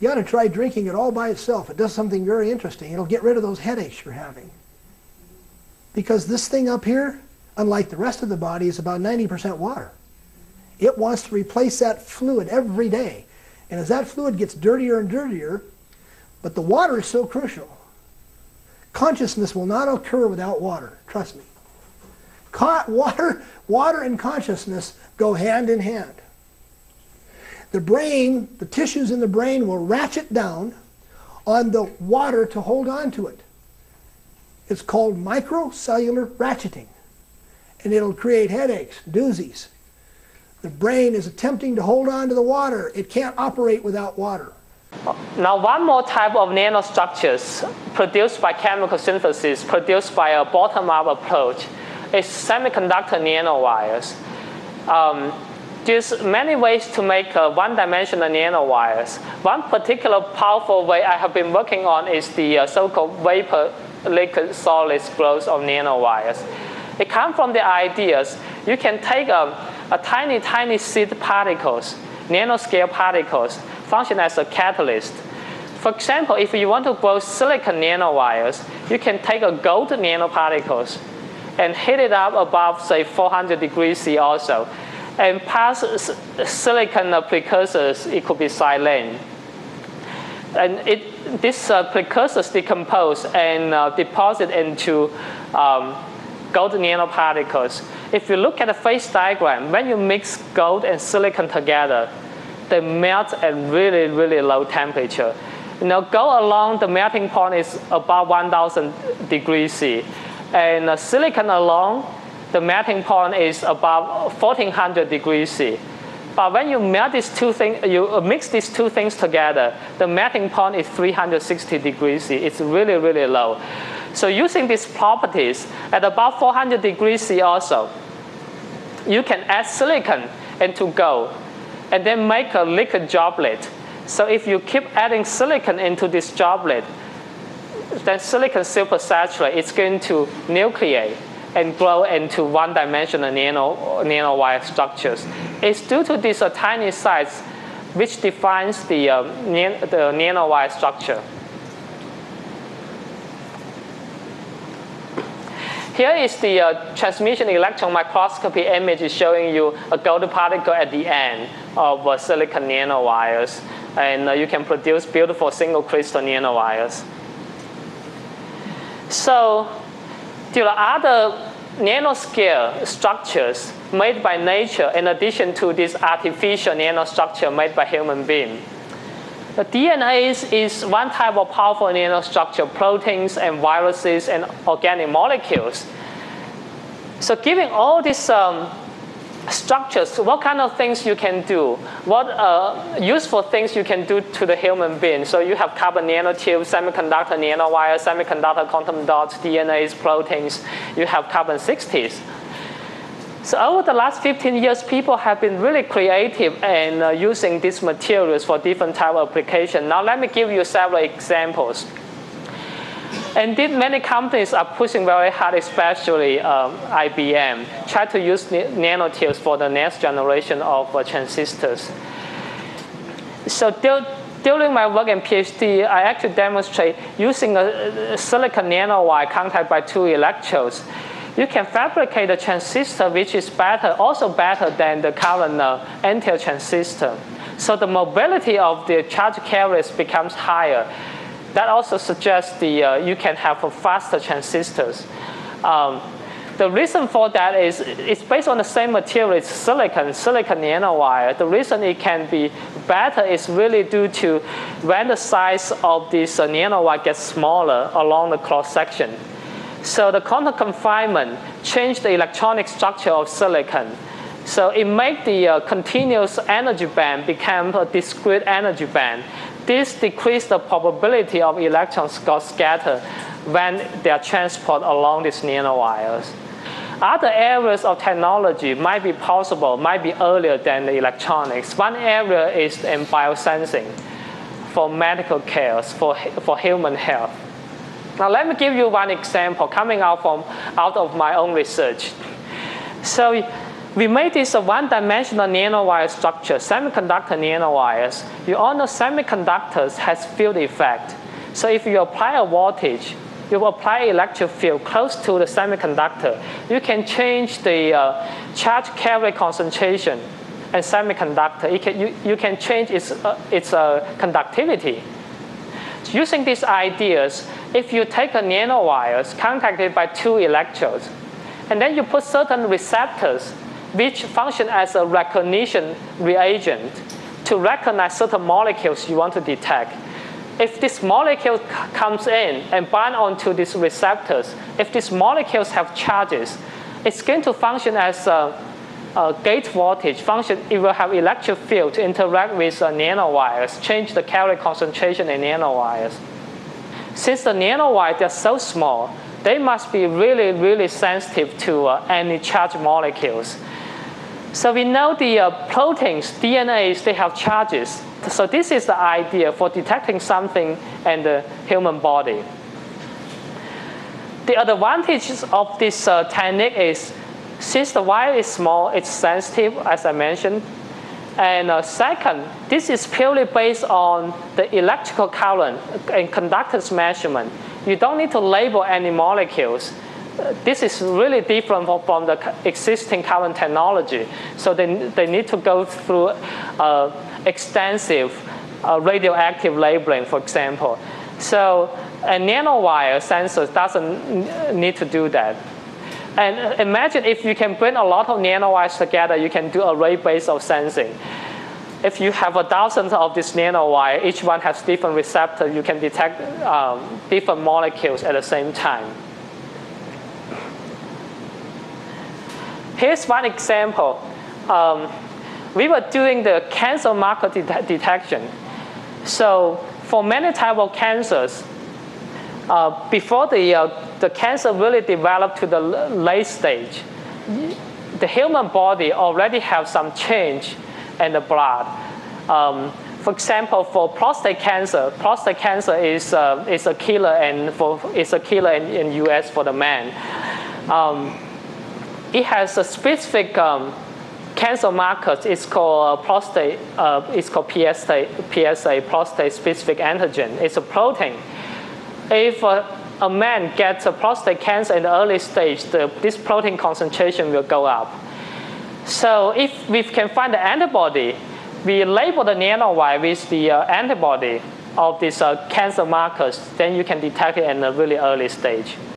You ought to try drinking it all by itself. It does something very interesting. It'll get rid of those headaches you're having. Because this thing up here, unlike the rest of the body, is about 90% water. It wants to replace that fluid every day. And as that fluid gets dirtier and dirtier, but the water is so crucial. Consciousness will not occur without water, trust me. Water and consciousness go hand in hand. The brain, the tissues in the brain will ratchet down on the water to hold on to it. It's called microcellular ratcheting. And it'll create headaches, doozies. The brain is attempting to hold on to the water. It can't operate without water. Now, one more type of nanostructures produced by chemical synthesis, produced by a bottom-up approach, is semiconductor nanowires. There's many ways to make one-dimensional nanowires. One particular powerful way I have been working on is the so-called vapor liquid solids growth of nanowires. It comes from the ideas you can take a tiny, tiny seed particles, nanoscale particles, function as a catalyst. For example, if you want to grow silicon nanowires, you can take a gold nanoparticles and heat it up above, say, 400 degrees C also, and pass silicon precursors. It could be silane. And these precursors decompose and deposit into gold nanoparticles. If you look at the phase diagram, when you mix gold and silicon together, they melt at really, really low temperature. Go along, the melting point is about 1,000 degrees C. And silicon alone, the melting point is about 1,400 degrees C. But when you melt these two things, you mix these two things together, the melting point is 360 degrees C. It's really, really low. So using these properties, at about 400 degrees C also, you can add silicon into gold and then make a liquid droplet. So if you keep adding silicon into this droplet, then silicon supersaturate, it's going to nucleate and grow into one-dimensional nanowire structures. It's due to this tiny size which defines the nanowire structure. Here is the transmission electron microscopy image showing you a gold particle at the end of silicon nanowires. And you can produce beautiful single crystal nanowires. So there are other nanoscale structures made by nature in addition to this artificial nanostructure made by human beings. The DNA is one type of powerful nanostructure, proteins and viruses and organic molecules. So given all these structures, what kind of things you can do? What useful things you can do to the human being? So you have carbon nanotubes, semiconductor nanowires, semiconductor quantum dots, DNAs, proteins. You have carbon-60s. So over the last 15 years, people have been really creative in using these materials for different type of application. Now let me give you several examples. Indeed, many companies are pushing very hard, especially IBM, try to use nanotubes for the next generation of transistors. So during my work in PhD, I actually demonstrate using a silicon nanowire contacted by two electrodes. You can fabricate a transistor which is also better than the current N-tail transistor. So the mobility of the charge carriers becomes higher. That also suggests you can have faster transistors. The reason for that is it's based on the same material. It's silicon nanowire. The reason it can be better is really due to when the size of this nanowire gets smaller along the cross section. So the quantum confinement changed the electronic structure of silicon. So it makes the continuous energy band become a discrete energy band. This decreases the probability of electrons got scattered when they are transported along these nanowires. Other areas of technology might be possible, might be earlier than the electronics. One area is in biosensing for medical care, for human health. Now let me give you one example coming out of my own research. So We made this a one-dimensional nanowire structure, semiconductor nanowires. You all know semiconductors has field effect. So if you apply a voltage, you apply electric field close to the semiconductor, you can change the charge carrier concentration and semiconductor. You can change its conductivity. Using these ideas, if you take a nanowires contacted by 2 electrodes, and then you put certain receptors which function as a recognition reagent to recognize certain molecules you want to detect. If this molecule comes in and bind onto these receptors, if these molecules have charges, it's going to function as a gate voltage function. It will have electric field to interact with nanowires, change the carrier concentration in nanowires. Since the nanowires are so small, they must be really, really sensitive to any charged molecules. So we know the proteins, DNAs, they have charges. So this is the idea for detecting something in the human body. The advantages of this technique is, since the wire is small, it's sensitive, as I mentioned. And second, this is purely based on the electrical current and conductance measurement. You don't need to label any molecules. This is really different from the existing current technology. So they need to go through extensive radioactive labeling, for example. So a nanowire sensor doesn't need to do that. And imagine if you can bring a lot of nanowires together, you can do array-based of sensing. If you have 1,000 of these nanowires, each one has different receptors, you can detect different molecules at the same time. Here's one example. We were doing the cancer marker detection. So for many types of cancers, before the cancer really developed to the late stage, the human body already has some change in the blood. For example, for prostate cancer is a killer, and it's a killer in US for the man. It has a specific cancer markers. It's called prostate. It's called PSA, prostate specific antigen. It's a protein. If a man gets a prostate cancer in the early stage, this protein concentration will go up. So if we can find the antibody, we label the nanowire with the antibody of these cancer markers, then you can detect it in a really early stage.